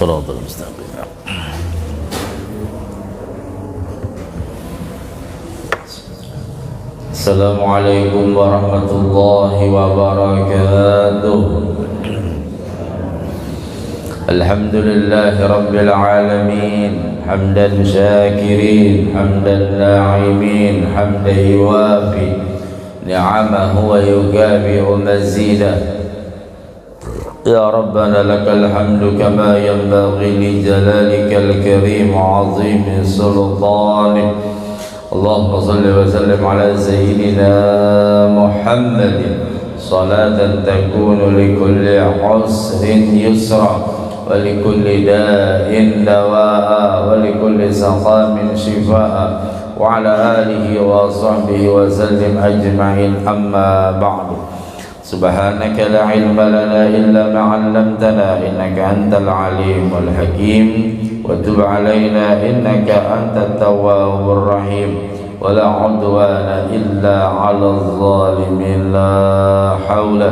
صراط المستقيم. السلام عليكم ورحمة الله وبركاته. الحمد لله رب العالمين حمدا شاكرين حمدا ناعمين حمدا يوافي نعمه ويكافئ مزيده. يا ربنا لك الحمد كما ينبغي لجلالك الكريم وعظيم سلطانك. اللهم صل وسلم على سيدنا محمد صلاة تكون لكل عسر يسرا ولكل داء دواء ولكل سقام شفاء وعلى آله وصحبه وسلم أجمعين. أما بعد، سبحانك لا علم لنا إلا ما علمتنا إنك أنت العليم الحكيم وتب علينا إنك أنت التواب الرحيم ولا عدوان إلا على الظالمين. لا حول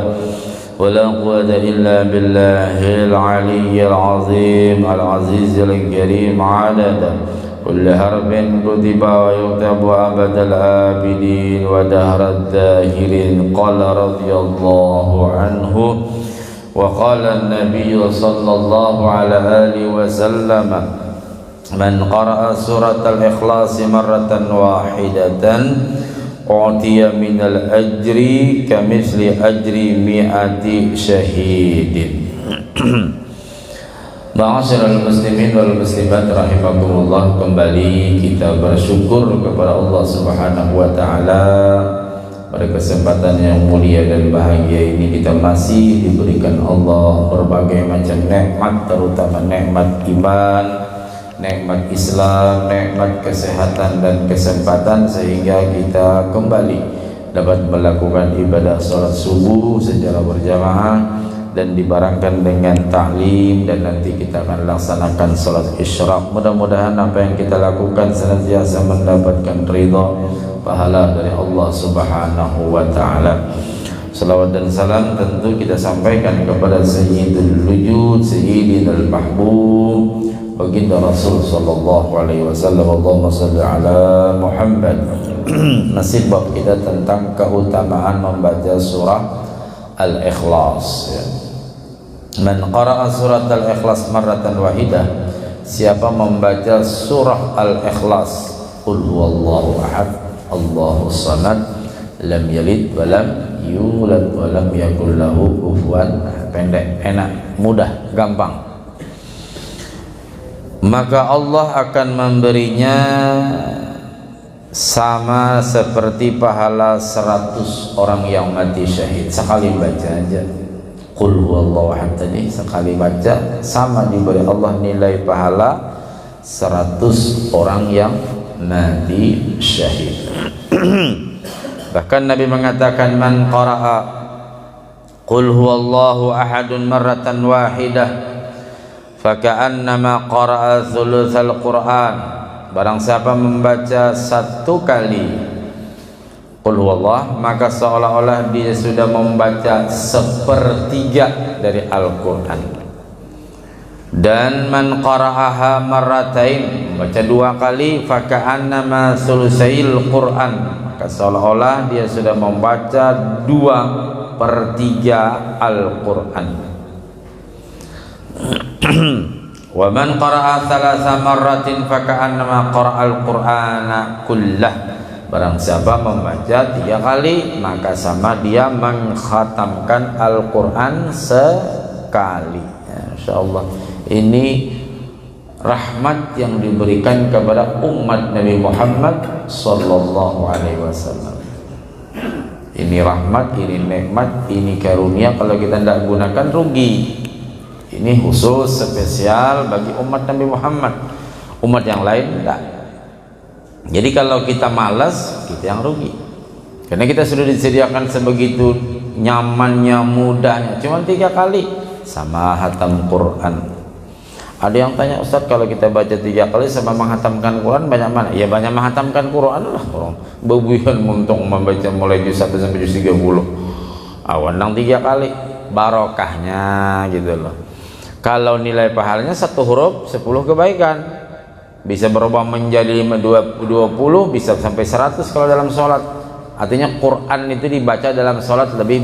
ولا قوة إلا بالله العلي العظيم العزيز الكريم عدد كل حرف كتب ويكتب أبد الآبدين ودهر الداهرين. قال رضي الله عنه وقال النبي صلى الله عليه آله وسلم: من قرأ سورة الإخلاص مرة واحدة أعطي من الأجر كمثل أجر 100 شهيد. Ma'asyiral muslimin wal muslimat rahimakumullah, kembali kita bersyukur kepada Allah Subhanahu wa taala. Pada kesempatan yang mulia dan bahagia ini kita masih diberikan Allah berbagai macam nikmat, terutama nikmat iman, nikmat Islam, nikmat kesehatan dan kesempatan, sehingga kita kembali dapat melakukan ibadah salat subuh secara berjamaah dan dibarengkan dengan ta'lim, dan nanti kita akan laksanakan salat isyraq. Mudah-mudahan apa yang kita lakukan senantiasa mendapatkan ridha pahala dari Allah Subhanahu wa taala. Salawat dan salam tentu kita sampaikan kepada Sayyidul Wujud, Sayyidil Mahbub, baginda Rasul sallallahu alaihi wasallam. Allahumma shalli ala Muhammad. Nasib bab kita tentang keutamaan membaca surah Al-Ikhlas, ya. Man qara'a surat Al-Ikhlas marratan wahidah, siapa membaca surah Al-Ikhlas, qul huwallahu ahad Allahus samad lam yalid wa lam yulad wa lam yakul lahu kufuwan ahad. Pendek, enak, mudah, gampang. Maka Allah akan memberinya sama seperti pahala 100 orang yang mati syahid. Sekali baca aja qul huwallahu ahad tadi, sekali baca sama diberi Allah nilai pahala 100 orang yang mati syahid. Bahkan Nabi mengatakan, man qara'a qul huwallahu ahadun marratan wahidah faka'annama qara'a thulutsal Qur'an. Barang siapa membaca satu kali qul huwallah, maka seolah-olah dia sudah membaca 1/3 dari Al-Quran. Dan man qara'aha marratain, membaca 2 kali, faka'annama thulutsail Qur'an, maka seolah-olah dia sudah membaca 2/3 Al-Quran. Wa man qara'a 3 marratin faka'annama qara'al Qur'ana kullah. Barang siapa membaca 3 kali, maka sama dia mengkhatamkan Al-Quran sekali. Ya, insyaallah ini rahmat yang diberikan kepada umat Nabi Muhammad sallallahu alaihi wasallam. Ini rahmat, ini nikmat, ini karunia. Kalau kita tidak gunakan rugi. Ini khusus spesial bagi umat Nabi Muhammad. Umat yang lain tidak. Jadi kalau kita malas, kita yang rugi. Karena kita sudah disediakan sebegitu nyamannya, mudahnya, cuma 3 kali sama hatam Quran. Ada yang tanya, Ustaz, kalau kita baca 3 kali sama menghatamkan Quran banyak mana? Ya banyak menghatamkan Quran lah. Orang bebuihan muntung membaca mulai juz 1 sampai juz 30. Awandang 3 kali, barokahnya gitu loh. Kalau nilai pahalanya 1 huruf 10 kebaikan, bisa berubah menjadi 20, bisa sampai 100 kalau dalam sholat. Artinya Quran itu dibaca dalam sholat lebih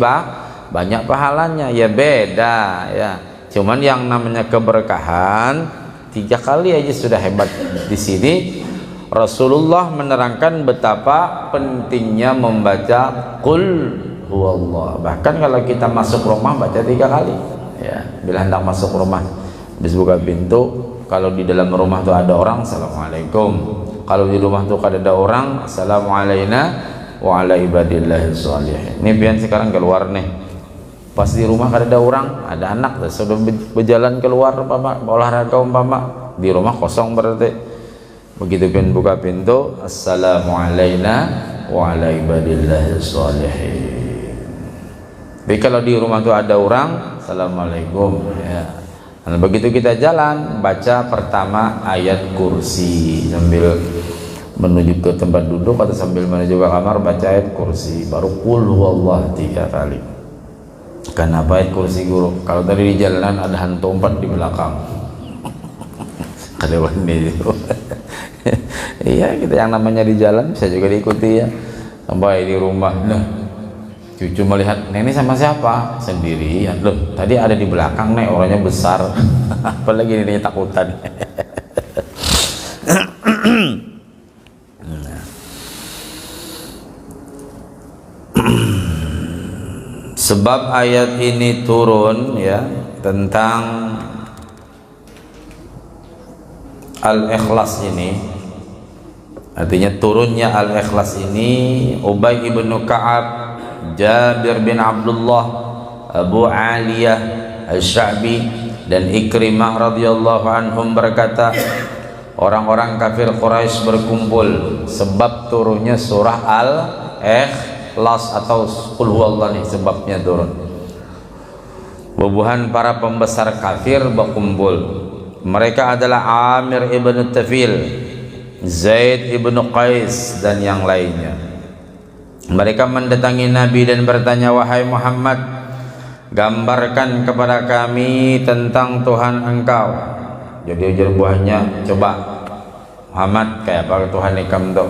banyak pahalanya. Ya beda ya, cuman yang namanya keberkahan 3 kali aja sudah hebat. Di sini Rasulullah menerangkan betapa pentingnya membaca Qul huwallah. Bahkan kalau kita masuk rumah baca 3 kali ya, bila hendak masuk rumah, habis buka pintu, kalau di dalam rumah tuh ada orang, assalamualaikum. Kalau di rumah tuh ada orang, assalamualaikum wa ala ibadillahis sholihin. Ini pian sekarang keluar nih, pas di rumah ada orang, ada anak sudah berjalan keluar umpama olahraga umpama, di rumah kosong berarti. Begitu pian buka pintu, assalamualaikum wa ala ibadillahis sholihin. Tapi kalau di rumah tuh ada orang, assalamualaikum ya. Nah, begitu kita jalan, baca pertama ayat kursi sambil menuju ke tempat duduk atau sambil menuju ke kamar, baca ayat kursi, baru qul huwallah 3 kali. Kenapa ayat kursi, guru? Kalau tadi di jalanan ada hantu 4 di belakang, ada wanita itu. Iya, kita yang namanya di jalan bisa juga diikuti ya. Sampai di rumah, nah cucu melihat, nenek sama siapa? Sendirian. Loh, tadi ada di belakang nek, orangnya besar. Apalagi neneknya takutan. Sebab ayat ini turun ya tentang Al-Ikhlas ini, artinya turunnya Al-Ikhlas ini, Ubay ibn Ka'ab, Jabir bin Abdullah, Abu Aliyah Al-Sya'bi dan Ikrimah radhiyallahu anhum berkata, orang-orang kafir Quraisy berkumpul sebab turunnya surah Al-Ikhlas atau Qul huwallah nih sebabnya turun. Bubuhan para pembesar kafir berkumpul. Mereka adalah Amir ibn Tafil, Zaid ibn Qais dan yang lainnya. Mereka mendatangi Nabi dan bertanya, wahai Muhammad, gambarkan kepada kami tentang Tuhan engkau. Jadi ujar buahnya, coba Muhammad, kayak apa Tuhan ikam tuh?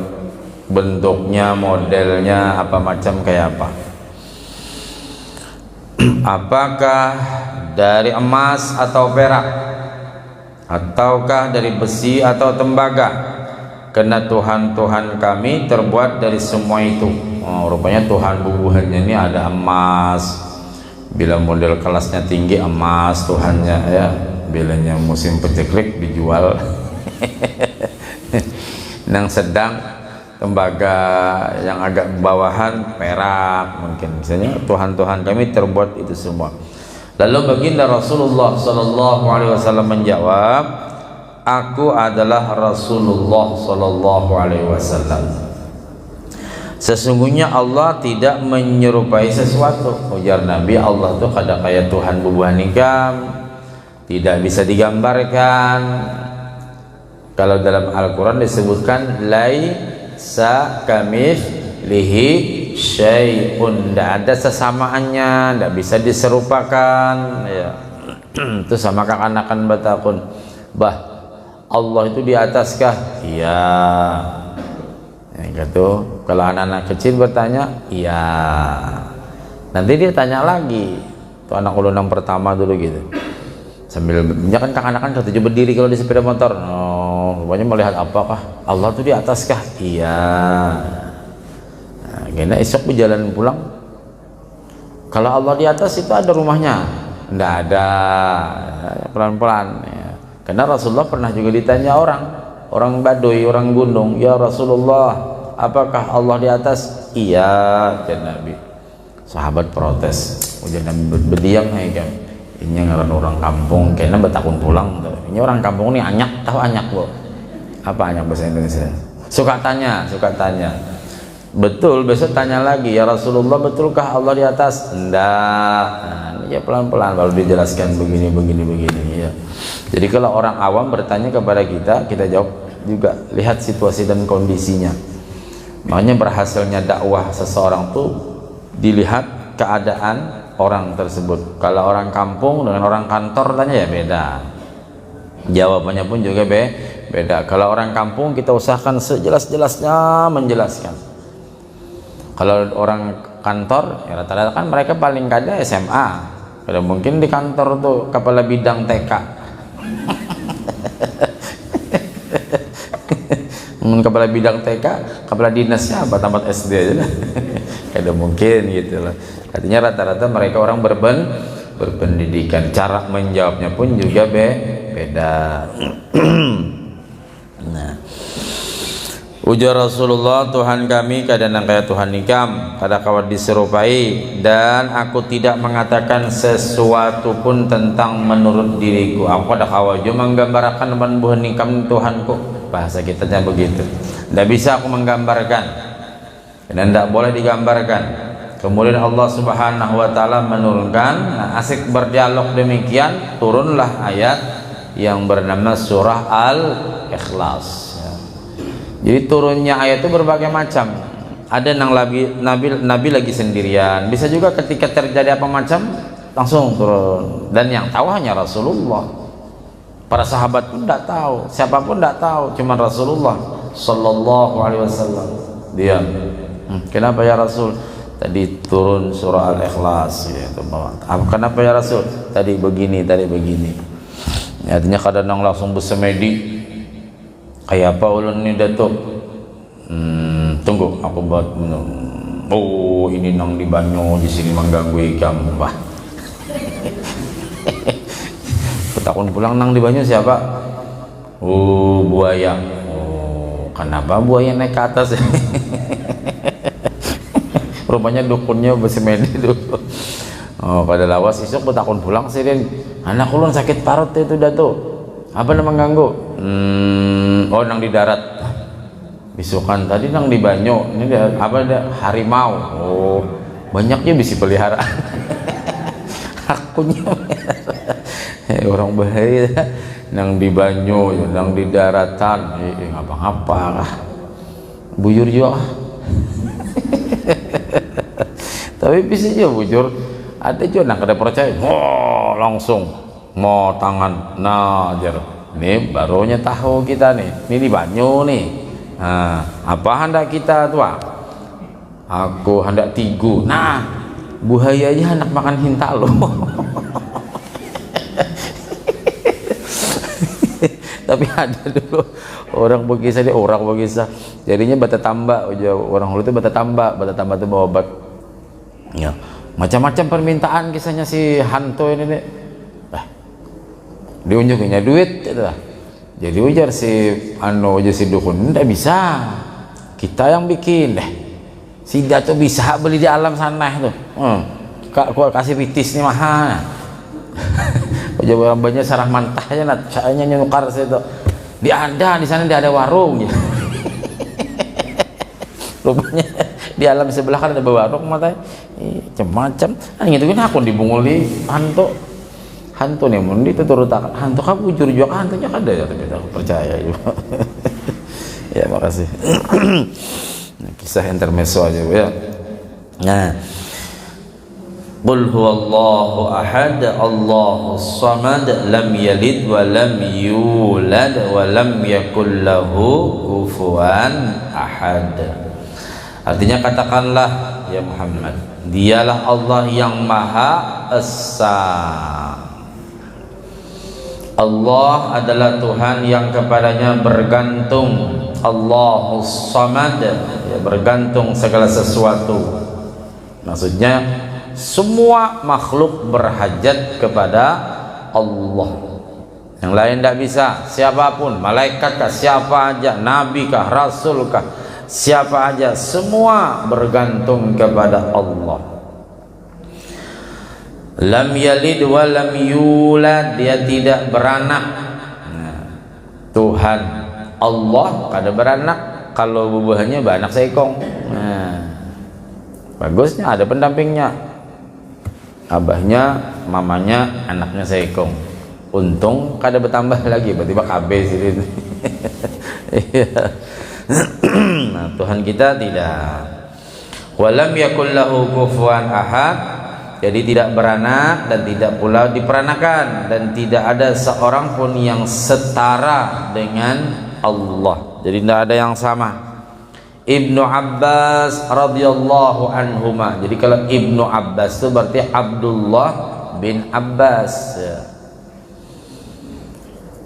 Bentuknya, modelnya, apa macam kayak apa? Apakah dari emas atau perak? Ataukah dari besi atau tembaga? Karena Tuhan-Tuhan kami terbuat dari semua itu. Oh, rupanya Tuhan bubuhannya ini ada emas. Bila model kelasnya tinggi emas Tuhannya ya. Bilanya musim peceklik dijual. Yang sedang tembaga, yang agak bawahan perak mungkin. Misalnya Tuhan-Tuhan kami terbuat itu semua. Lalu baginda Rasulullah SAW menjawab, aku adalah Rasulullah SAW. Sesungguhnya Allah tidak menyerupai sesuatu. Ujar Nabi, Allah tuh kada kayak Tuhan bubuhan ikam, tidak bisa digambarkan. Kalau dalam Al-Quran disebutkan laisa kamitslihi syai'un, tidak ada sesamaannya, tidak bisa diserupakan ya. Itu sama kakanakan batakun, bah Allah itu di ataskah? Iya. Gitu. Kalau anak-anak kecil bertanya, iya. Nanti dia tanya lagi. Tuh anak ulun pertama dulu gitu. Sambil ya kan kakak-anak kan ketujuh berdiri kalau di sepeda motor. Oh, rupanya melihat apakah Allah tuh di ataskah? Iya. Nah, gini esok berjalan pulang. Kalau Allah di atas itu ada rumahnya? Nggak ada. Pelan-pelan. Ya. Karena Rasulullah pernah juga ditanya orang Baduy, orang gunung, ya Rasulullah, apakah Allah di atas? Iya, kata Nabi. Sahabat protes, ujar Nabi berdiam kan. Ini ngaran orang kampung, kayaknya betakun pulang. Ini orang kampung ini anyak, tahu anyak bu? Apa anyak bahasa Indonesia? Suka tanya. Betul, besok tanya lagi, ya Rasulullah, betulkah Allah di atas? Enggak. Nah, ya pelan-pelan baru dijelaskan begini ya. Jadi kalau orang awam bertanya kepada kita jawab juga, lihat situasi dan kondisinya. Makanya berhasilnya dakwah seseorang tuh dilihat keadaan orang tersebut. Kalau orang kampung dengan orang kantor tanya ya beda, jawabannya pun juga beda. Kalau orang kampung kita usahakan sejelas-jelasnya menjelaskan. Kalau orang kantor ya rata-rata kan mereka paling kada SMA, kada mungkin di kantor tuh kepala bidang TK. Kepala bidang TK, kepala dinasnya apa, tamat SD aja. Kada mungkin gitu loh. Artinya rata-rata mereka orang berpendidikan, cara menjawabnya pun juga beda. Nah, ujar Rasulullah, Tuhan kami kadang kayak Tuhan ikam, kada kawat diserupai, dan aku tidak mengatakan sesuatu pun tentang menurut diriku. Aku kada kawat cuma menggambarkan Tuhan ikam Tuhanku. Bahasa kitanya begitu. Tidak bisa aku menggambarkan dan tidak boleh digambarkan. Kemudian Allah Subhanahu wa taala menurunkan, asik berdialog demikian, turunlah ayat yang bernama surah Al-Ikhlas. Jadi turunnya ayat itu berbagai macam. Ada yang Nabi lagi sendirian, bisa juga ketika terjadi apa macam langsung turun, dan yang tahu hanya Rasulullah. Para sahabat pun tidak tahu, siapapun tidak tahu, cuma Rasulullah Sallallahu Alaihi Wasallam. Diam. Kenapa ya Rasul? Tadi turun surah Al-Ikhlas gitu. Kenapa ya Rasul? Tadi begini. Artinya kadang langsung bersemedi. Kayak apa ulun ini Datuk? Tunggu aku buat minum. Oh, ini nang di banyu di sini mengganggu ikam. Wah. Takun pulang nang di banyu siapa? Oh, buaya. Oh, kenapa buaya naik ke atas? Rupanya dukunnya bersemedi itu. Oh, pada lawas isuk takun pulang sih dan anak ulun sakit parut itu Datuk. Apa nama mengganggu? Oh, nang di darat. Bisukan tadi nang di banyu. Ini dia, apa dia? Harimau. Oh, banyaknya bisa peliharaan. Akunya orang bahaya nang di banyu, nang di daratan, ngapa-ngapa lah, bujur juga. Tapi bisa juga bujur, ada juga nang kada percaya, langsung mau tangan, jar, ini barunya tahu kita nih, ini di banyu nih. Nah, apa hendak kita tua? Aku hendak tigu. Nah, buayanya hendak makan hintalo. Tapi ada dulu orang berkisah, jadinya bata tambak, orang hulu itu bata tambak itu bawa obat ya, macam-macam permintaan kisahnya si hantu ini nih. Diunjukinya duit gitu lah. Jadi ujar si si dukun, tidak bisa, kita yang bikin deh. Si Dato bisa beli di alam sana itu. Kau kasih pitis nih mahal. Orang banyak sarah mantahnya, saya nyukar itu. Di sana dia ada warung. Ya. Rupanya di alam sebelah kan ada warung matanya. Macam-macam. Gitu kan aku dibunguli hantu nih mundi itu turut hantu kamu jujur juga hantunya ada ya, tapi aku percaya juga. Ya makasih. Kisah intermezzo aja ya. Nah, Qul huwallahu ahad, Allahus samad, lam yalid wa lam yulad wa lam yakul lahu kufuwan ahad. Artinya katakanlah ya Muhammad, dialah Allah yang Maha Esa. Allah adalah Tuhan yang kepadanya bergantung. Allahus samad, ya, bergantung segala sesuatu. Maksudnya semua makhluk berhajat kepada Allah. Yang lain tidak bisa, siapapun, malaikat kah, siapa aja, nabi kah, rasul kah, siapa aja, semua bergantung kepada Allah. Lam yalid wa lam yulad, dia tidak beranak. Nah, Tuhan Allah kada beranak, kalau bubuhannya beranak seekong. Nah, bagusnya ada pendampingnya, abahnya, mamanya, anaknya seekong. Untung kada bertambah lagi, tiba-tiba KB sini. Nah, Tuhan kita tidak. Walam yakul lahu kufuwan ahad, Jadi tidak beranak dan tidak pula diperanakan, dan tidak ada seorang pun yang setara dengan Allah. Jadi tidak ada yang sama. Ibnu Abbas radhiyallahu anhuma. Jadi kalau Ibnu Abbas itu berarti Abdullah bin Abbas.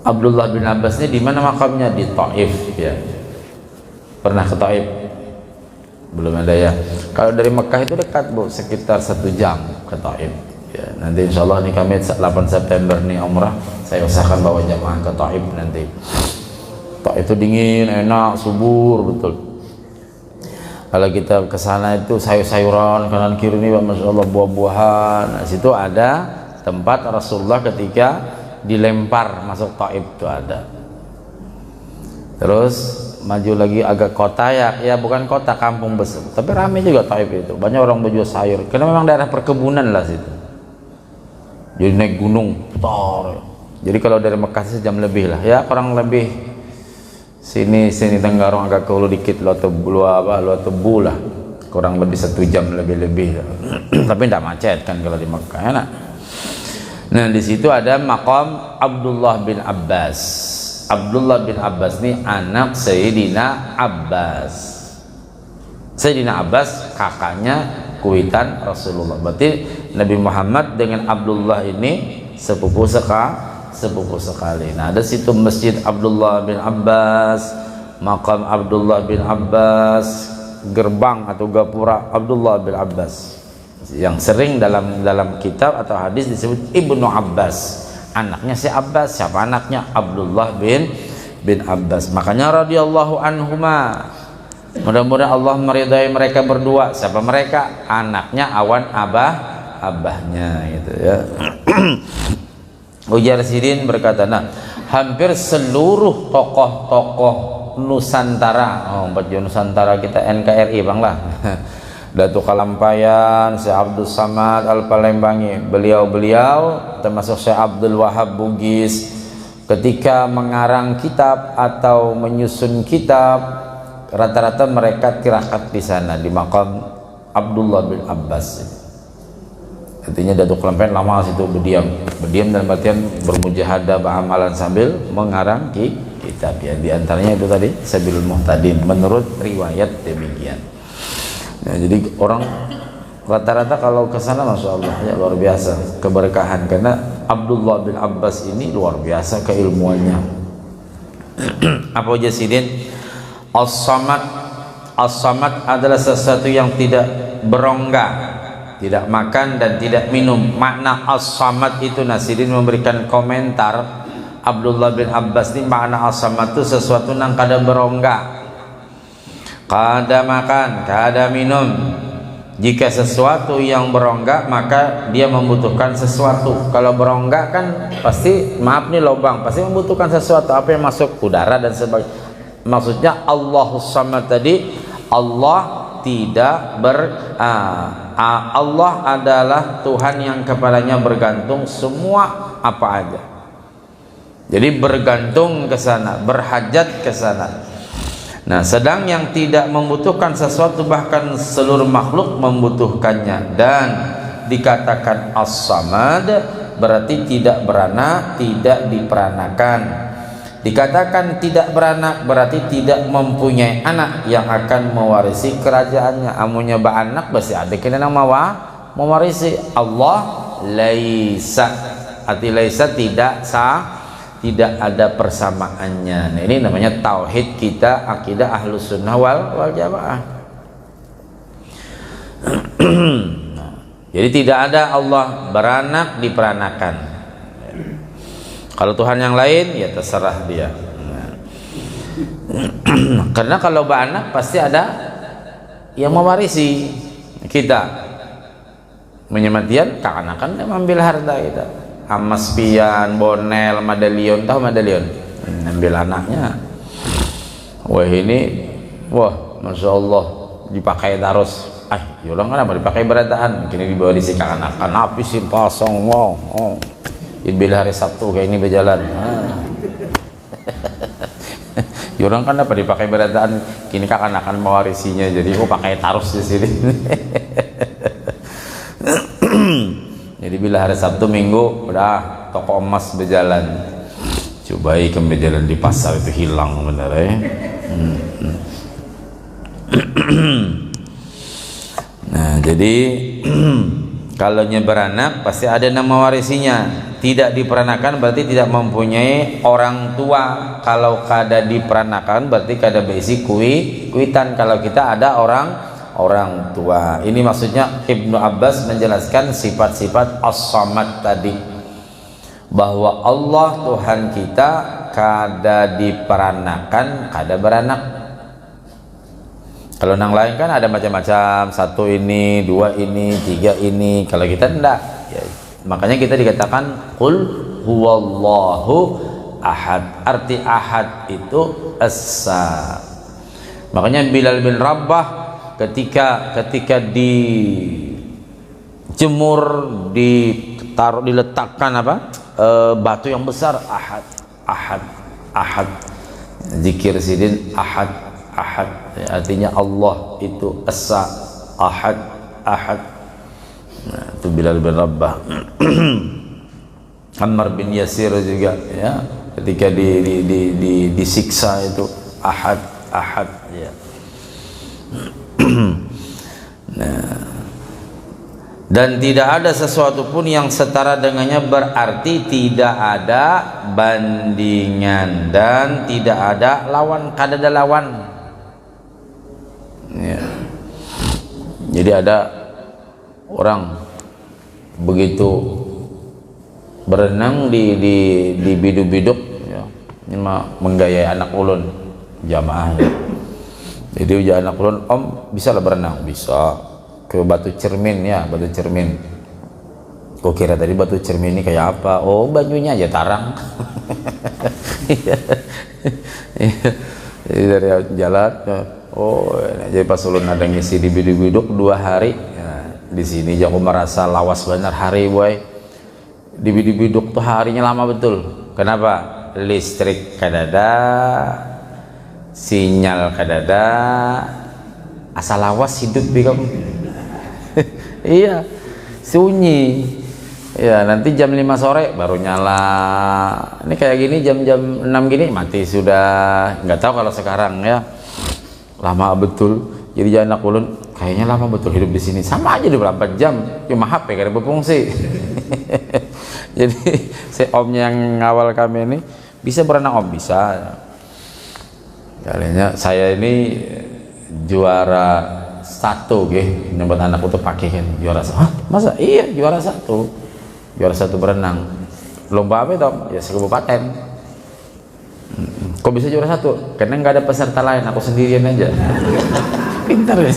Abdullah bin Abbas ini di mana makamnya? Di Taif ya. Pernah ke Taif? Belum ada ya. Kalau dari Mekah itu dekat Bu, sekitar 1 jam ke Taif ya. Nanti insya Allah nih kami 8 September nih umrah, saya usahakan bawa jamaah ke Taif nanti. Taif itu dingin, enak, subur betul. Kalau kita ke sana itu sayur-sayuran kanan kiri nih Masya Allah, buah-buahan. Nah, situ ada tempat Rasulullah ketika dilempar masuk Taif itu ada. Terus maju lagi agak kota ya bukan kota, kampung besar, tapi ramai juga Taif itu, banyak orang berjual sayur karena memang daerah perkebunan lah situ. Jadi naik gunung putar. Jadi kalau dari Mekah sejam lebih lah ya, kurang lebih sini Tenggarong agak ke hulu dikit, Luar Tebu lah, kurang lebih 1 jam lebih tapi tidak macet kan kalau di Mekah enak. Nah di situ ada makam Abdullah bin Abbas. Abdullah bin Abbas ini anak Sayyidina Abbas. Sayyidina Abbas kakaknya kuitan Rasulullah. Berarti Nabi Muhammad dengan Abdullah ini sepupu sekali. Nah ada situ Masjid Abdullah bin Abbas, makam Abdullah bin Abbas, gerbang atau gapura Abdullah bin Abbas, yang sering dalam kitab atau hadis disebut Ibnu Abbas. Anaknya si Abbas, siapa anaknya? Abdullah bin Abbas. Makanya radhiyallahu anhuma. Mudah-mudahan Allah meridai mereka berdua. Siapa mereka? Anaknya awan abahnya gitu ya. Ujar Sidin berkata, nah hampir seluruh tokoh-tokoh Nusantara, baju Nusantara kita NKRI Bang lah. Datuk Kalampayan, Syekh Abdul Samad Al-Palembangi, beliau termasuk Syekh Abdul Wahab Bugis, ketika mengarang kitab atau menyusun kitab, rata-rata mereka tirakat di sana di makam Abdullah bin Abbas. Artinya Datuk Kalampayan lama situ berdiam dalam artian bermujahadah beramalan sambil mengarang kitab ya. Di antaranya itu tadi Sabilul Muhtadin menurut riwayat demikian. Ya, jadi orang rata-rata kalau ke sana Masya Allah ya luar biasa keberkahan, karena Abdullah bin Abbas ini luar biasa keilmuannya. Apa aja Sidin? As-samad adalah sesuatu yang tidak berongga, tidak makan dan tidak minum. Makna as-samad itu, Nasidin memberikan komentar Abdullah bin Abbas ini, makna as-samad itu sesuatu yang kada berongga, kada makan, kada minum. Jika sesuatu yang berongga maka dia membutuhkan sesuatu. Kalau berongga kan pasti, maaf nih lubang, pasti membutuhkan sesuatu. Apa yang masuk? Udara dan sebagainya. Maksudnya Allahus Samad tadi, Allah tidak Allah adalah Tuhan yang kepadanya bergantung semua apa aja. Jadi bergantung ke sana, berhajat ke sana. Nah, sedang yang tidak membutuhkan sesuatu, bahkan seluruh makhluk membutuhkannya, dan dikatakan as-samad berarti tidak beranak, tidak diperanakan. Dikatakan tidak beranak berarti tidak mempunyai anak yang akan mewarisi kerajaannya. Amunnya beranak pasti ada kena mewarisi. Allah laisa, arti laisa tidak sah, tidak ada persamaannya. Nah, ini namanya tauhid kita, akidah Ahlus Sunnah wal Jamaah. Jadi tidak ada Allah beranak diperanakan. Kalau Tuhan yang lain ya terserah dia. Karena kalau beranak pasti ada yang mewarisi kita. Menyematian keanakan dia mengambil harta kita. Amas pian, bonel, medalion, tahu medalion? Ambil anaknya. Wah ini, Masya Allah dipakai terus. Orang kenapa dipakai berataan? Kini dibawa di sikap anak-anak, habisin pasang, Ibil hari Sabtu kayak ini berjalan. Orang kan apa dipakai berataan? Kini akan mewarisinya, jadi pakai terus di sini. Udah hari Sabtu Minggu udah toko emas berjalan. Coba ikan berjalan di pasar itu hilang bener ya. Nah jadi kalau beranak pasti ada nama warisinya. Tidak diperanakan berarti tidak mempunyai orang tua. Kalau kada diperanakan berarti kada besi kuitan kalau kita ada orang tua. Ini maksudnya Ibnu Abbas menjelaskan sifat-sifat as-samad tadi, bahwa Allah Tuhan kita kada diperanakan, kada beranak. Kalau yang lain kan ada macam-macam, satu ini, dua ini, tiga ini. Kalau kita enggak ya, makanya kita dikatakan qul huwallahu ahad. Arti ahad itu esa. Makanya Bilal bin Rabah ketika dijemur, ditaruh, diletakkan batu yang besar, ahad ahad ahad, zikir sidin ahad ahad, artinya Allah itu esa, ahad ahad. Nah, itu Bilal bin Rabah. Ammar bin Yasir juga ya, ketika disiksa itu ahad ahad ya. Nah, dan tidak ada sesuatu pun yang setara dengannya, berarti tidak ada bandingan dan tidak ada lawan, kada ada lawan ya. Jadi ada orang begitu berenang di biduk-biduk ya, ini mah menggayai anak ulun jamaah ya. Jadi ujar anak ulun, om bisa lah berenang? Bisa. Ke batu cermin ya, batu cermin. Kok kira tadi batu cermin ini kayak apa? Oh banyunya aja tarang. Jadi dari jalan, oh jadi pas ulun ada ngisi di biduk-biduk 2 hari ya, di sini aku merasa lawas benar hari boy. Di biduk-biduk tuh harinya lama betul. Kenapa? Listrik kadada, sinyal kadada, asal lawas hidup kamu. Iya, sunyi ya. Nanti jam 5 sore baru nyala. Ini kayak gini jam-jam 6 gini mati sudah. Nggak tahu kalau sekarang ya, lama betul. Jadi jangan anak ulun kayaknya lama betul hidup di sini, sama aja 24 jam cuma HP kada berfungsi. Jadi si omnya yang ngawal kami ini bisa berenang, om bisa. Kalinya saya ini juara 1 gih, nyebut anakku tuh pakai kan juara 1. Hah? Masa? Iya juara 1 berenang. Lomba apa itu? Ya se-kabupaten. Kok bisa juara 1? Karena nggak ada peserta lain, aku sendirian aja. Pintar ya.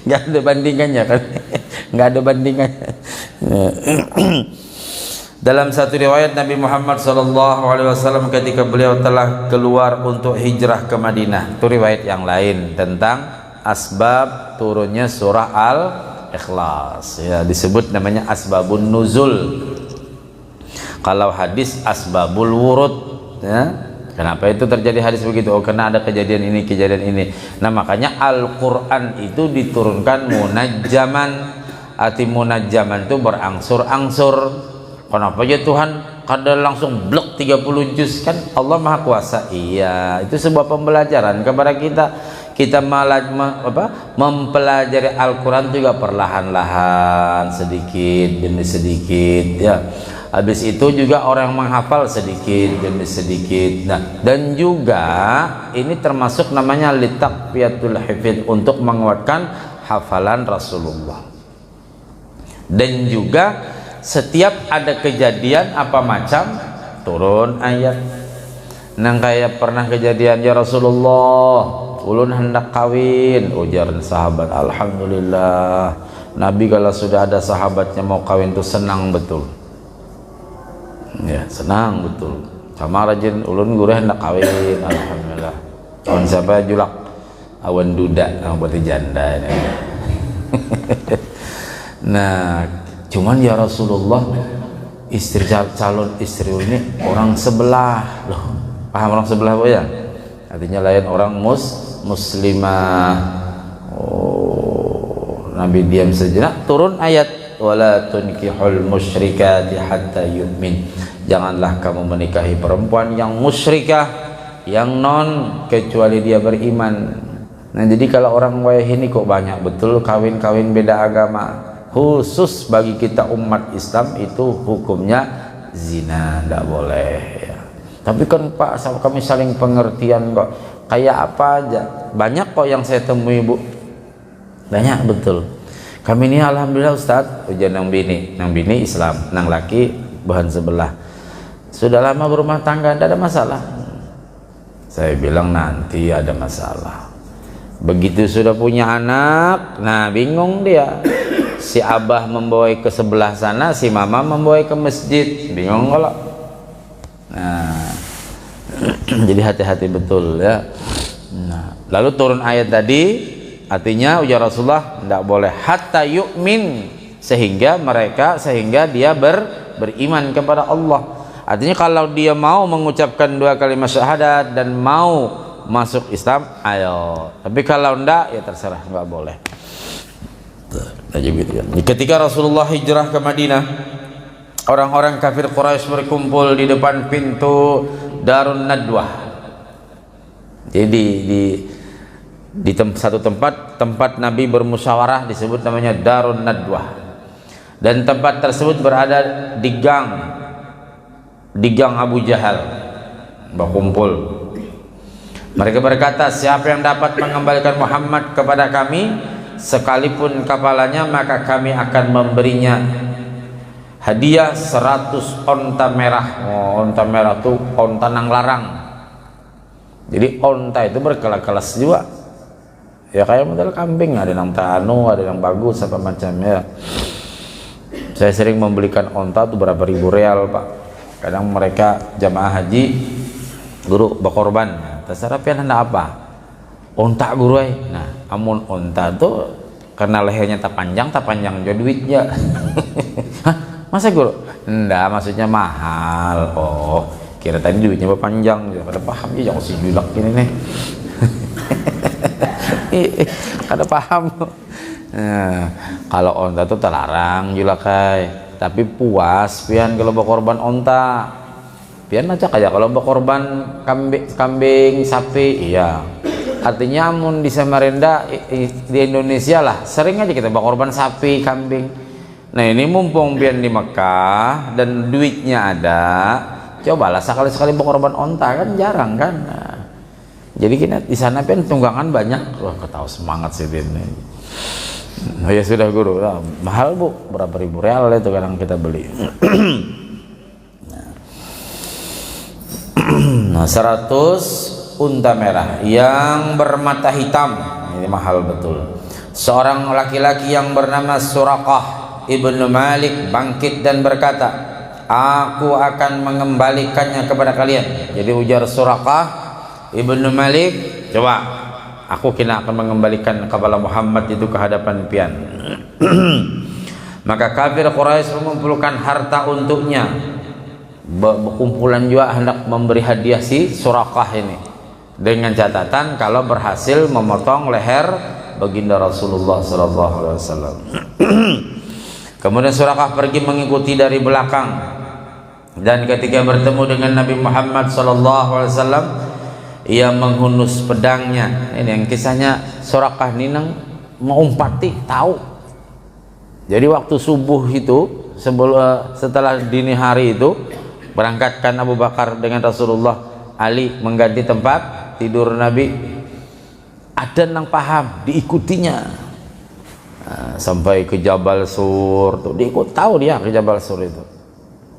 Nggak ada bandingannya kan? Nggak ada bandingannya. Dalam satu riwayat Nabi Muhammad SAW ketika beliau telah keluar untuk hijrah ke Madinah, itu riwayat yang lain tentang asbab turunnya surah Al-Ikhlas ya, disebut namanya asbabun nuzul. Kalau hadis asbabul wurud ya. Kenapa itu terjadi hadis begitu? Oh karena ada kejadian ini, kejadian ini. Nah makanya Al-Quran itu diturunkan munajjaman. Arti munajjaman itu berangsur-angsur. Kenapa ya Tuhan kada langsung blok 30 juz? Kan Allah Maha Kuasa. Iya, itu sebuah pembelajaran kepada kita. Kita mempelajari Al-Quran juga perlahan-lahan, sedikit demi sedikit ya. Habis itu juga orang yang menghafal sedikit demi sedikit. Nah, dan juga ini termasuk namanya litaqwiyatul hifdz, untuk menguatkan hafalan Rasulullah. Dan juga setiap ada kejadian apa macam turun ayat. Nang kayak pernah kejadian ya Rasulullah, ulun hendak kawin, ujar sahabat. Alhamdulillah, Nabi kalau sudah ada sahabatnya mau kawin tuh senang betul ya, senang betul. Sama rajin ulun guru hendak kawin, alhamdulillah. Kawan siapa? Julak awan duda, berarti janda ini. Nah cuman ya Rasulullah, istri calon istri ini orang sebelah loh. Paham orang sebelah apa ya? Artinya lain orang muslimah. Oh, Nabi diam sejenak, turun ayat. wala tunkihul musyrikati hatta yu'min. Janganlah kamu menikahi perempuan yang musyrikah, yang non, kecuali dia beriman. Nah, jadi kalau orang wayah ini kok banyak betul kawin-kawin beda agama. Khusus bagi kita umat Islam itu hukumnya zina, tidak boleh ya. Tapi kan Pak, sama kami saling pengertian kok. Kayak apa aja. Banyak kok yang saya temui Bu. Banyak betul. Kami ini alhamdulillah Ustadz, ujian nang bini Islam, nang laki bahan sebelah. Sudah lama berumah tangga, tidak ada masalah. Saya bilang nanti ada masalah. Begitu sudah punya anak, nah bingung dia. Si abah membawai ke sebelah sana, si mama membawai ke masjid, bingung kalau. Nah, jadi hati-hati betul ya. Nah, lalu turun ayat tadi, artinya ujar Rasulullah tidak boleh hatta yu'min, sehingga dia beriman kepada Allah. Artinya kalau dia mau mengucapkan 2 kalimat syahadat dan mau masuk Islam, ayo. Tapi kalau enggak, ya terserah, nggak boleh. Ketika Rasulullah hijrah ke Madinah, orang-orang kafir Quraisy berkumpul di depan pintu Darun Nadwah. Jadi di satu tempat Nabi bermusyawarah disebut namanya Darun Nadwah. Dan tempat tersebut berada di gang Abu Jahal. Berkumpul. Mereka berkata, siapa yang dapat mengembalikan Muhammad kepada kami sekalipun kepalanya, maka kami akan memberinya hadiah 100 onta merah. Onta merah itu onta nang larang. Jadi onta itu berkelas-kelas juga. Ya kayak model kambing, ada yang tanu, ada yang bagus apa macamnya. Saya sering membelikan onta itu berapa ribu real Pak. Kadang mereka jamaah haji, guru berkorban, terserah pian hendak apa. Onta guru nah, amun onta tuh karena lehernya tak panjang juga duitnya. Hah, masa guru? Enggak, maksudnya mahal. Oh, kira tadi duitnya panjang. Pada paham ya, jangan si julak ini nih. Kada paham. Nah, kalau onta tuh terlarang julakai. Tapi puas pian kalau berkorban onta. Pian aja kayak kalau berkorban kambing, sapi, iya. Artinya amun di Samarinda di Indonesia lah sering aja kita berkorban sapi, kambing. Nah ini mumpung pian di Mekah dan duitnya ada, cobalah sekali-sekali berkorban onta, kan jarang kan. Nah, jadi kita di sana pian tunggangan banyak. Wah, ketahu semangat sih ini. Oh ya sudah guru, nah, mahal Bu, berapa ribu real itu kadang kita beli. Nah 100 unta merah yang bermata hitam, ini mahal betul. Seorang laki-laki yang bernama Suraqah ibnu Malik bangkit dan berkata, aku akan mengembalikannya kepada kalian. Jadi ujar Suraqah ibnu Malik, coba aku kena akan mengembalikan kepada Muhammad itu ke hadapan pian. Maka kafir Quraisy mengumpulkan harta untuknya. Berkumpulan juga hendak memberi hadiah si Suraqah ini dengan catatan kalau berhasil memotong leher baginda Rasulullah SAW. Kemudian Suraqah pergi mengikuti dari belakang, dan ketika bertemu dengan Nabi Muhammad SAW, ia menghunus pedangnya. Ini yang kisahnya Suraqah ninang mengumpati tahu. Jadi waktu subuh itu setelah dini hari itu berangkatkan Abu Bakar dengan Rasulullah, Ali mengganti tempat tidur Nabi. Ada yang paham diikutinya sampai ke Jabal Sur tuh, diikut tahu dia ke Jabal Sur itu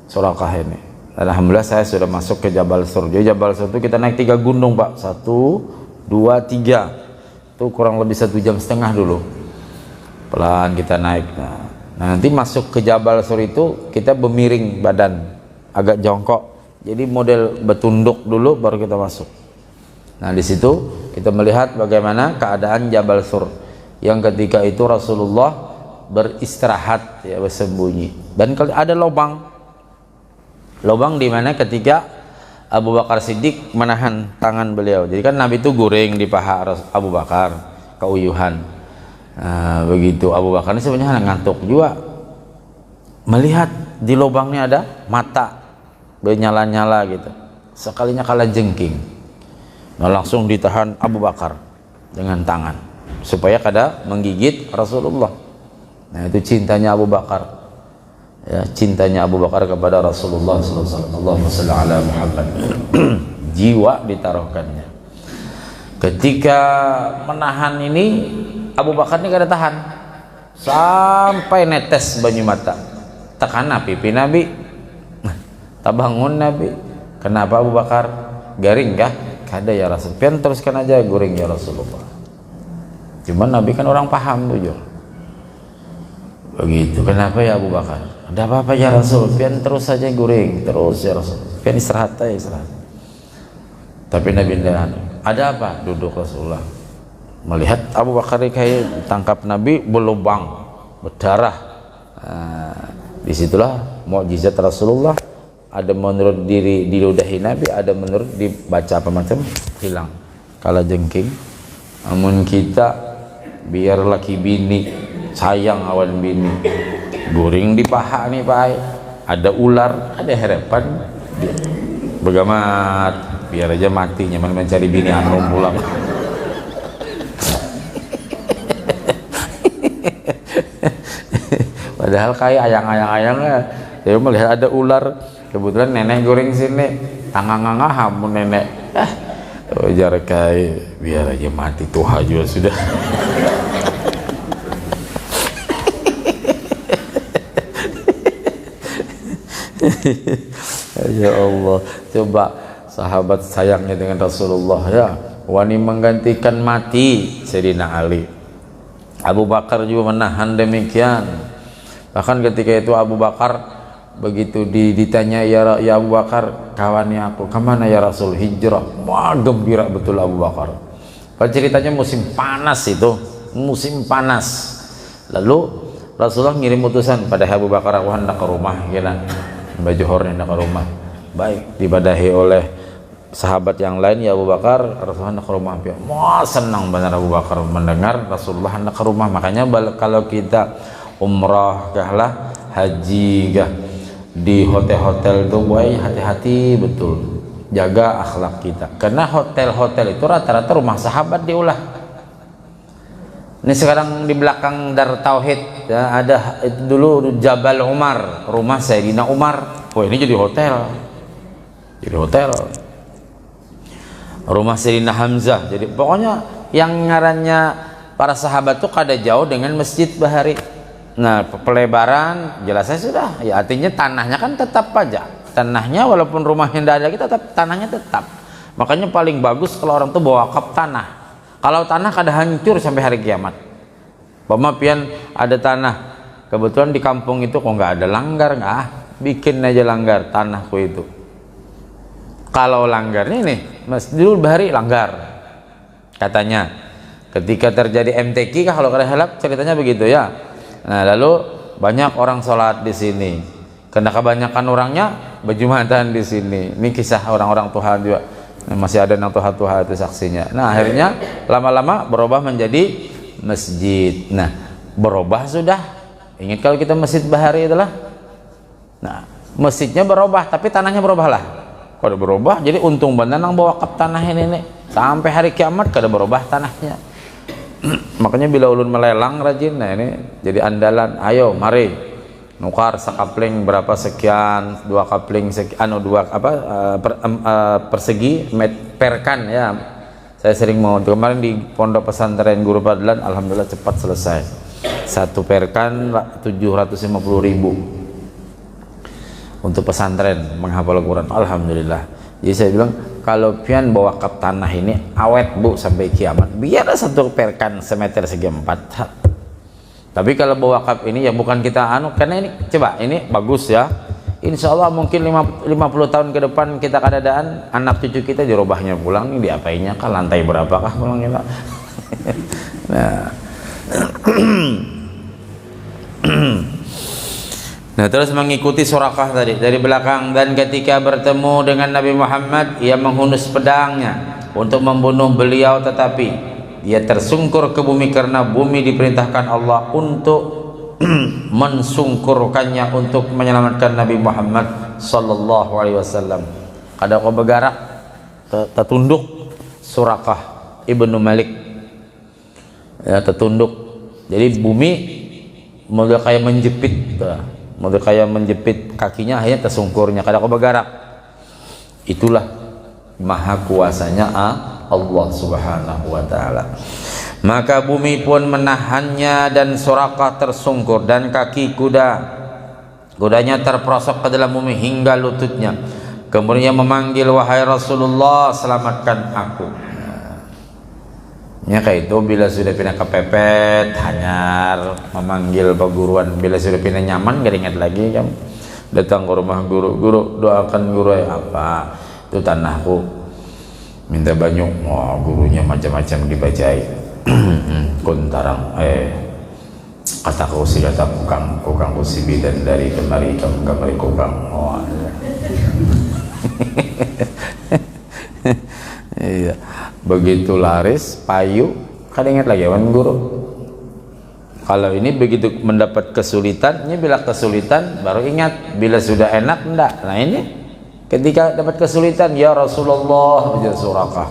Suraqah ini. Alhamdulillah saya sudah masuk ke Jabal Sur. Jadi Jabal Sur itu kita naik 3 gunung Pak, 1, 2, 3 itu kurang lebih 1,5 jam dulu pelan kita naik. Nah nanti masuk ke Jabal Sur itu kita bermiring badan agak jongkok, jadi model bertunduk dulu baru kita masuk. Nah di situ kita melihat bagaimana keadaan Jabal Sur yang ketika itu Rasulullah beristirahat ya, bersembunyi, dan kalau ada lubang di mana ketika Abu Bakar Siddiq menahan tangan beliau. Jadi kan Nabi itu guring di paha Abu Bakar, keuyuhan. Begitu Abu Bakar ini sebenarnya ngantuk juga. melihat di lubangnya ada mata bernyala-nyala gitu. Sekalinya kala jengking, nah langsung ditahan Abu Bakar dengan tangan supaya kada menggigit Rasulullah. Nah itu cintanya Abu Bakar, ya, cintanya Abu Bakar kepada Rasulullah SAW. Allahumma shalli ala Muhammad. Jiwa ditaruhkannya. Ketika menahan ini, Abu Bakar ini kada tahan sampai netes banyu mata. Tekan pipi Nabi, tak bangun Nabi. Kenapa Abu Bakar? Garing kah? Kada ya Rasul. Pian teruskan aja guring ya Rasulullah. Cuman Nabi kan orang paham jujur. Begitu. Kenapa ya Abu Bakar? Ada apa-apa ya Rasul? Pian terus saja guring, terus ya Rasul. Pian istirahat aja, istirahat. Tapi Nabi tidak. Ada apa? Duduk Rasulullah. Melihat Abu Bakar kayak tangkap Nabi berlubang, berdarah. Disitulah mukjizat Rasulullah. Ada menurut diri diludahi Nabi, ada menurut dibaca apa macam hilang. Kala jengking. Amun kita biar laki bini sayang awan bini, guring di paha nih Pak. Ada ular, ada harapan. Begamat biar aja mati, nyaman mencari bini anu pulang. Padahal kayak ayang-ayang-ayangnya, dia melihat ada ular. Kebetulan nenek goreng sini, tangan-tangan hamun nenek. Wajar kayak biar aja mati tuh juga sudah. Ya Allah, coba sahabat sayangnya dengan Rasulullah ya, wani menggantikan mati Sayyidina Ali. Abu Bakar juga menahan demikian. Bahkan ketika itu Abu Bakar begitu ditanya ya Abu Bakar, kawannya aku kemana ya Rasul? Hijrah. Wah gembira betul Abu Bakar. Pada ceritanya musim panas itu, musim panas. Lalu Rasulullah ngirim utusan pada Abu Bakar, aku hendak ke rumah kira baju hornya hendak ke rumah. Baik, dibadahi oleh sahabat yang lain ya Abu Bakar, Rasulullah hendak ke rumah. Wah senang benar Abu Bakar mendengar Rasulullah hendak ke rumah. Makanya kalau kita umrah kahlah, haji kah, di hotel-hotel itu boy hati-hati betul, jaga akhlak kita, karena hotel-hotel itu rata-rata rumah sahabat diulah. Ini sekarang di belakang Dar Tauhid ya, ada itu dulu Jabal Umar, rumah Sayyidina Umar. Oh ini jadi hotel, rumah Sayyidina Hamzah. Jadi pokoknya yang ngarannya para sahabat tuh kada jauh dengan Masjid Bahari. Nah pelebaran jelas saya sudah ya, artinya tanahnya kan tetap aja, tanahnya walaupun rumahnya tidak ada kita tetap tanahnya tetap. Makanya paling bagus kalau orang tuh bawa wakaf tanah. Kalau tanah kada hancur sampai hari kiamat. Pian ada tanah kebetulan di kampung itu kok nggak ada langgar, nggak bikin aja langgar tanahku itu. Kalau langgarnya nih Masjidul Bahari langgar katanya ketika terjadi MTQ kalau kada halap ceritanya begitu ya. Nah lalu banyak orang sholat di sini, karena kebanyakan orangnya berjumatan di sini. Ini kisah orang-orang Tuhan juga, nah, masih ada yang Tuhan itu saksinya. Nah akhirnya lama-lama berubah menjadi masjid. Nah berubah sudah. Ingat kalau kita Masjid Bahari itulah. Nah masjidnya berubah, tapi tanahnya berubah lah. Kalau berubah, jadi untung benar nang bawa kap tanah ini sampai hari kiamat kada berubah tanahnya. Makanya bila ulun melelang rajin, nah ini jadi andalan. Ayo mari nukar sekapling berapa sekian, dua kapling sekian, dua apa persegi perkan ya. Saya sering mau kemarin di pondok pesantren Guru Fadlan, alhamdulillah cepat selesai. Satu perkan 750.000 untuk pesantren menghafal Quran, alhamdulillah. Jadi saya bilang kalau pian bawa kap tanah ini awet bu sampai kiamat, biar satu perkan semeter segi 4. Tapi kalau bawa kap ini ya bukan kita karena ini coba ini bagus ya, insya Allah mungkin 50 tahun ke depan kita kadadaan anak cucu kita dirubahnya pulang nih, diapainya kah, lantai berapakah pulang kita. Nah Nah terus mengikuti Surakah tadi dari belakang, dan ketika bertemu dengan Nabi Muhammad ia menghunus pedangnya untuk membunuh beliau, tetapi ia tersungkur ke bumi karena bumi diperintahkan Allah untuk mensungkurkannya untuk menyelamatkan Nabi Muhammad sallallahu alaihi wasallam. Kada kau bergerak tertunduk Surakah ibnu Malik ya, tertunduk. Jadi bumi model kayak menjepit, model kayak menjepit kakinya, hanya tersungkurnya kada kau bergerak. Itulah maha kuasanya Allah subhanahu wa ta'ala. Maka bumi pun menahannya dan Surakah tersungkur, dan kaki kudanya terperosok ke dalam bumi hingga lututnya. Kemudian memanggil, wahai Rasulullah, selamatkan aku. Ya kayak itu, bila sudah pindah kepepet hanyar memanggil perguruan, bila sudah pindah nyaman gak ingat lagi kan. Datang ke rumah guru, guru doakan guru apa itu tanahku, minta banyak, gurunya macam-macam dibacai. Kuntarang kataku si kata kukang kusi bidan dari kemari kukang. Iya, begitu laris payu kada ingat lagi wan guru. Kalau ini begitu mendapat kesulitan, ini bila kesulitan baru ingat, bila sudah enak enggak. Nah ini ketika dapat kesulitan, ya Rasulullah, ujar Surakah,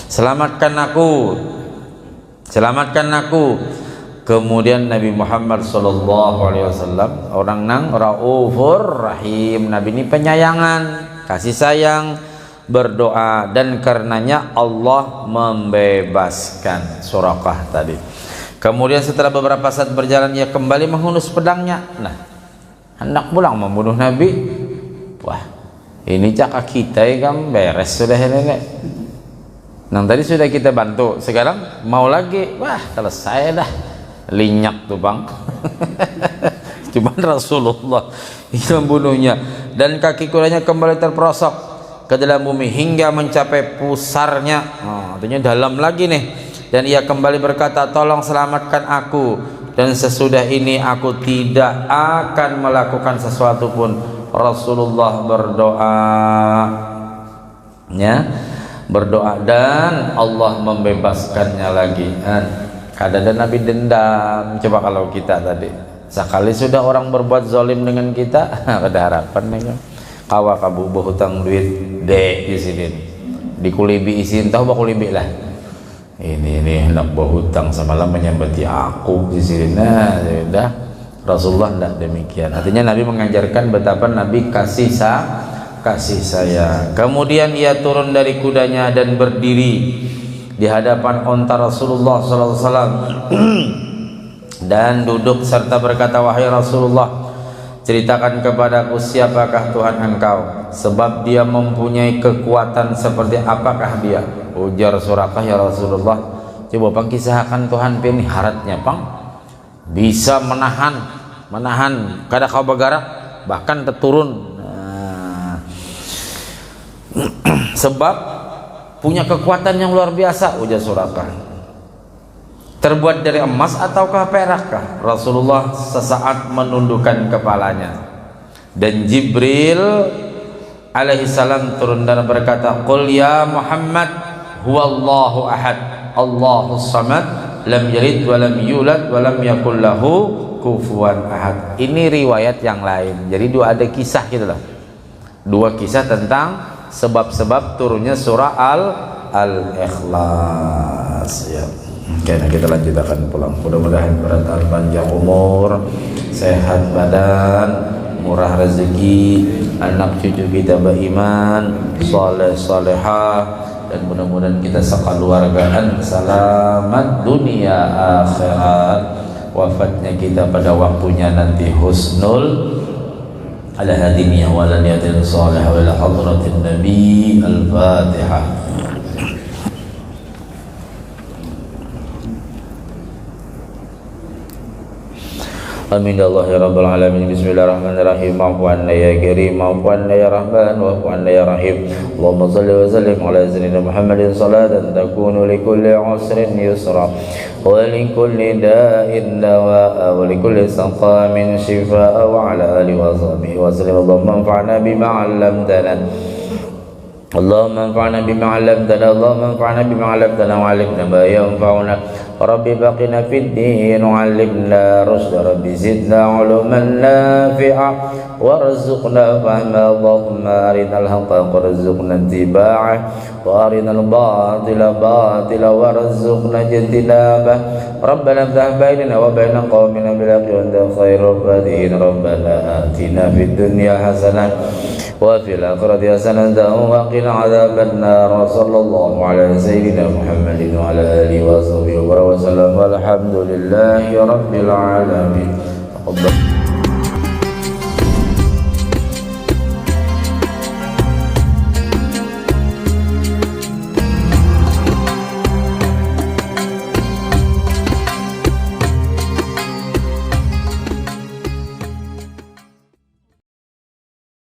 selamatkan aku, selamatkan aku. Kemudian Nabi Muhammad sallallahu alaihi wasallam orang nang raufur rahim, Nabi ini penyayangan, kasih sayang, berdoa, dan karenanya Allah membebaskan Surakah tadi. Kemudian setelah beberapa saat berjalan, ia kembali menghunus pedangnya. Nah, hendak pulang membunuh Nabi. Wah, ini cakap kita kan beres sudah ini. Nah, tadi sudah kita bantu, sekarang mau lagi, wah selesai dah, linyak tuh bang. Cuman Rasulullah itu membunuhnya, dan kaki kudanya kembali terperosok ke dalam bumi hingga mencapai pusarnya. Artinya dalam lagi nih. Dan ia kembali berkata, tolong selamatkan aku, dan sesudah ini aku tidak akan melakukan sesuatu pun. Rasulullah berdoa, ya, berdoa, dan Allah membebaskannya lagi. Kadang Nabi dendam. Coba kalau kita tadi sekali sudah orang berbuat zalim dengan kita, ada harapan nih kan. Kawa kabu berhutang duit dek di sini, dikulibi isin tahu bak kulibi lah. Ini hendak berhutang semalam menyambati aku di sini. Nah, sudah Rasulullah tidak demikian. Artinya Nabi mengajarkan betapa Nabi kasih sayang. Kemudian ia turun dari kudanya dan berdiri di hadapan onta Rasulullah sallallahu alaihi wasallam dan duduk serta berkata, wahai Rasulullah, ceritakan kepadaku siapakah Tuhan engkau, sebab dia mempunyai kekuatan seperti apakah dia. Ujar Surakah, ya Rasulullah, coba pang kisahkan Tuhan ini haratnya pang, bisa menahan kada kau bergerak, bahkan terturun. Sebab punya kekuatan yang luar biasa. Ujar Surakah, terbuat dari emas ataukah perakkah? Rasulullah sesaat menundukkan kepalanya, dan Jibril alaihissalam turun dan berkata, qul ya Muhammad huwallahu ahad Allahus samad lam yalid wa lam yulad wa lam yakul lahu kufuwan ahad. Ini riwayat yang lain, jadi ada kisah gitu loh, dua kisah tentang sebab-sebab turunnya surah Al-Ikhlas ya. Oke, kita lanjutkan pulang. Mudah-mudahan berat panjang umur, sehat badan, murah rezeki, anak cucu kita beriman, saleh salehah, dan mudah-mudahan kita sekeluargaan selamat dunia akhirat. Wafatnya kita pada waktunya nanti husnul ala hadiniyah wa ala niyatin salihah wa ila hadratin nabi. Al-Fatihah. Amin ya Allah ya Rabbal Alamin. Bismillahirrahmanirrahim. Ma'fu anna ya Karim, ma'fu anna ya Rahman, wa'fu anna ya Rahim. Allahumma salli wa sallim ala sayyidina Muhammadin salatan takunu li kulli usrin yusra wa li kulli da'in dawa'a wa li kulli saqamin shifa'a wa ala alihi wa sahbihi wa sallam. Allahumma anfa'na bima 'allamtana اللهم انفعنا بما علمتنا اللهم انفعنا بما علمتنا وعلمنا ما ينفعنا ربي بقنا في الدين وعلمنا رشد ربي زدنا علوما نافعة وارزقنا فهما اللهم أرنا الحق وارزقنا اتباعه وأرنا الباطل باطلا وارزقنا اجتنابه ربنا افتح بيننا وبين قومنا بالحق وأنت خير الفاتحين ربنا آتنا في الدنيا حسنة وفي الآخرة حسنة وقنا عذاب النار وصلى الله على سيدنا محمد وعلى آله وصحبه وسلم والحمد لله رب العالمين.